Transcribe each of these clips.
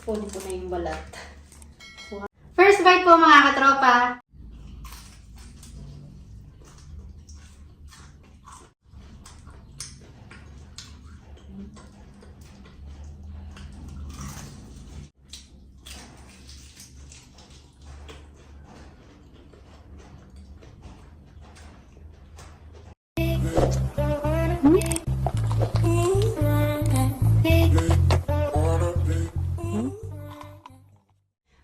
Kunin ko na yung balat. Wow. First bite po mga katropa.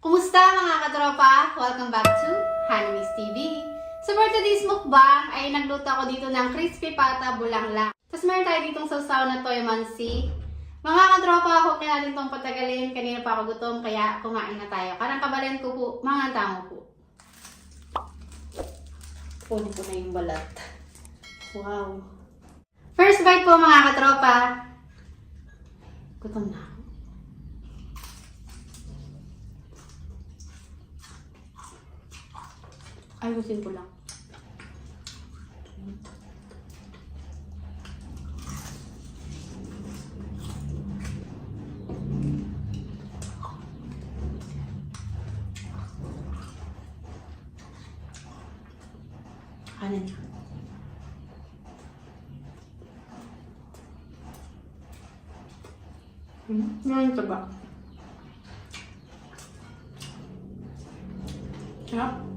Kumusta mga katropa? Welcome back to Hanimis TV. So for today's mukbang ay nagluto ako dito ng crispy pata bulanglang. Tapos meron tayo ditong sausaw na toyo mansi. Mga katropa, huwag na natin itong patagalin. Kanina pa ako gutom kaya kumain na tayo. Karang kabalan ko po, mga tamo po. Kunin ko na yung balat. Wow. First bite po mga katropa. Gutom na ako. Ayusin ko lang. Kanan niya. Ngayon ito ba? Sarap.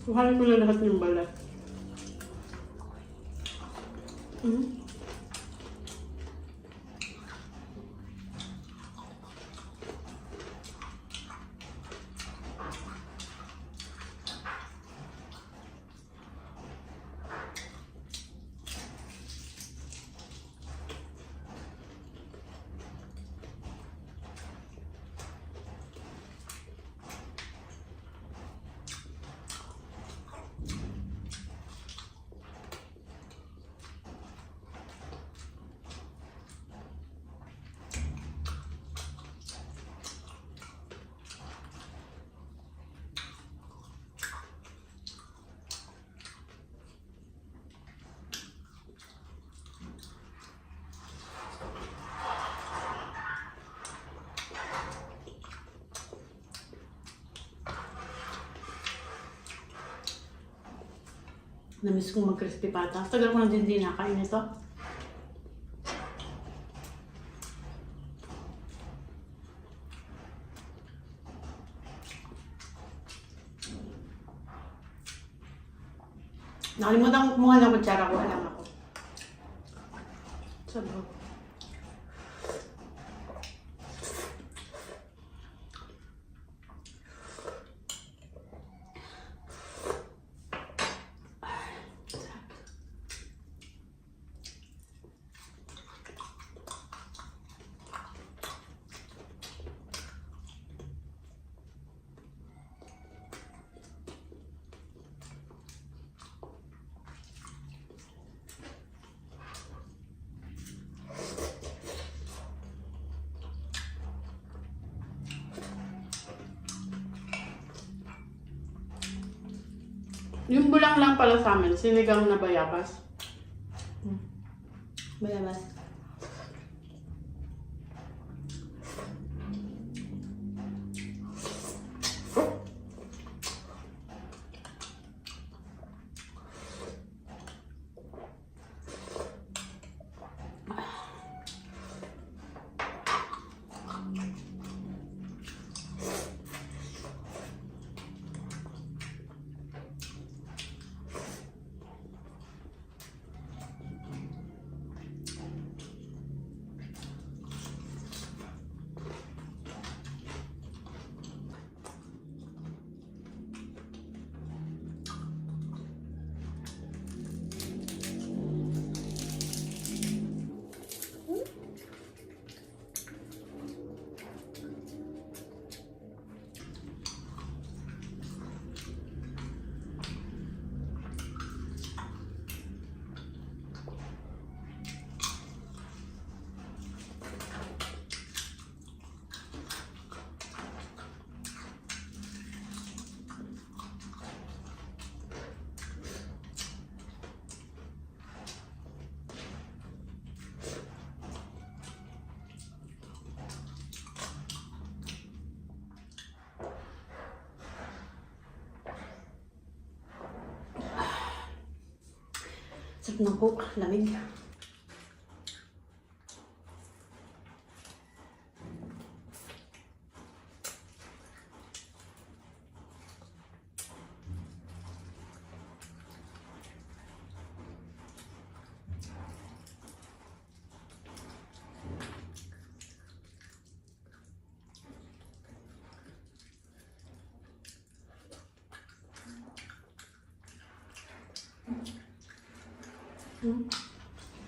Kuhanin ko na lahat ng balat. Namiss kong mag-crispy pata. Tagal ko na din nakain ito. Nakalimutan ko kumuha ng kutsara ko. Alam ako. Sabaw. Yung bulang lang pala sa amin, sinigang na bayabas. Bayabas. Sarap ng coke, lamig.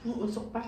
Usok pa.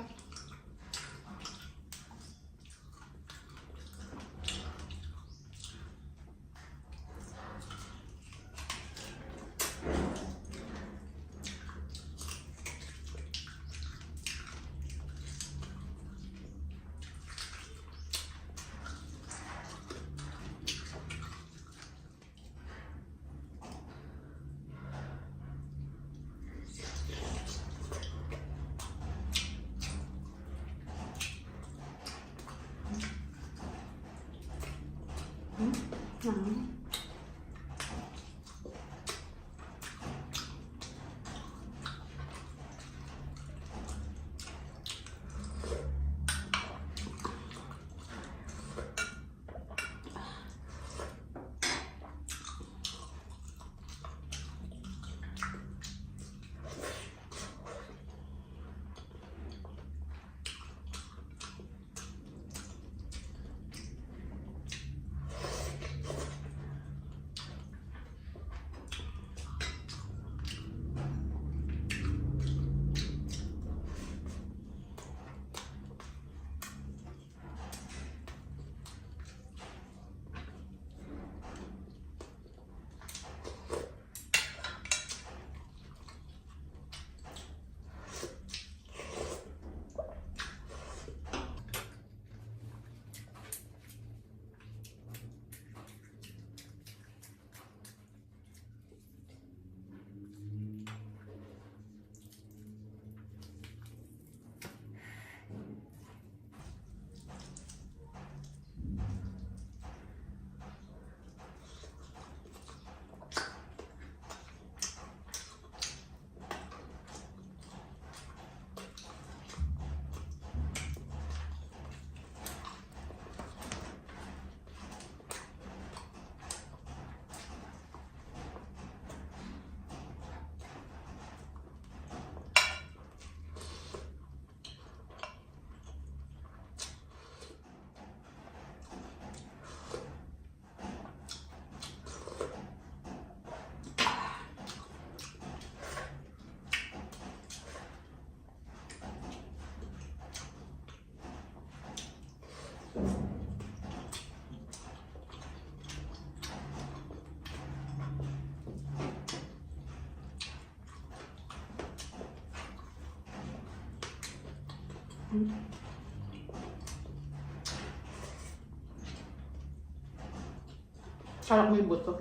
Sarap mo yung buto.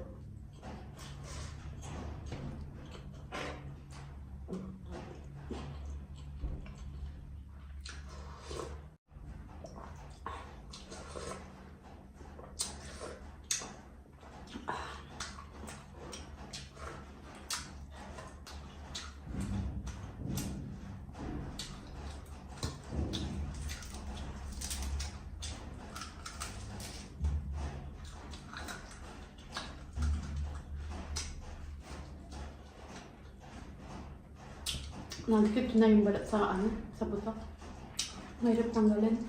Nagkip na yung balat sa sa buto. Mahirap tanggalin.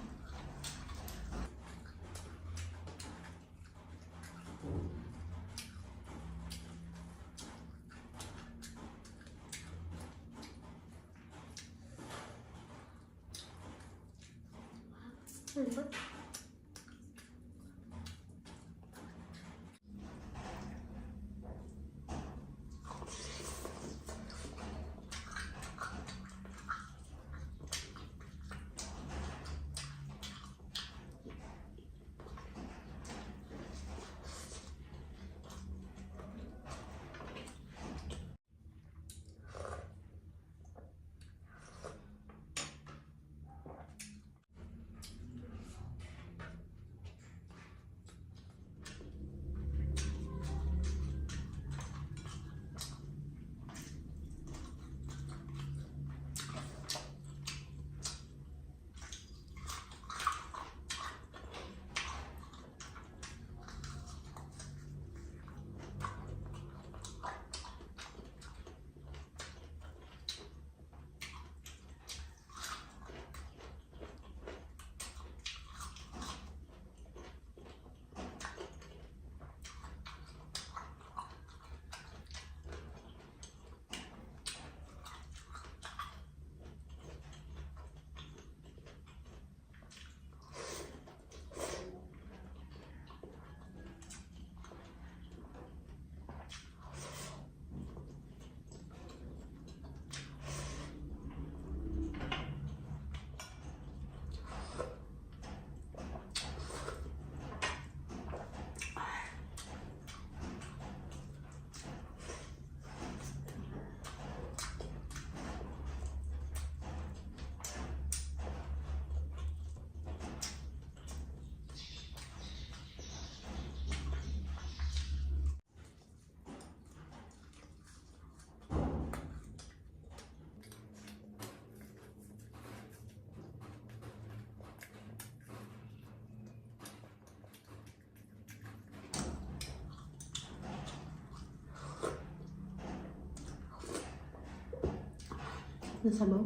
ng sabaw.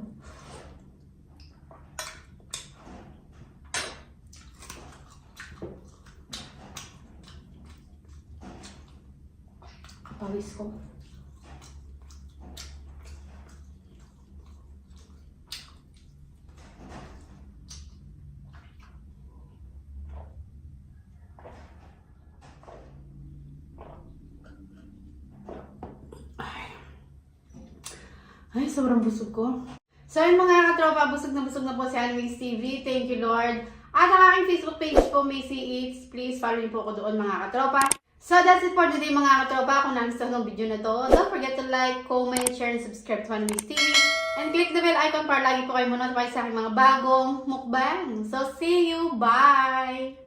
Kapawis ko. Ay, sobrang busog ko. So yun mga katropa, busog na po si Animix TV. Thank you Lord. At ang aking Facebook page po, Macy Eats. Please follow niyo po ako doon mga katropa. So that's it for today mga katropa. Kung nagustuhan ng video na to, don't forget to like, comment, share, and subscribe to Animix TV. And click the bell icon para lagi po kayo ma-notify sa aking mga bagong mukbang. So see you! Bye!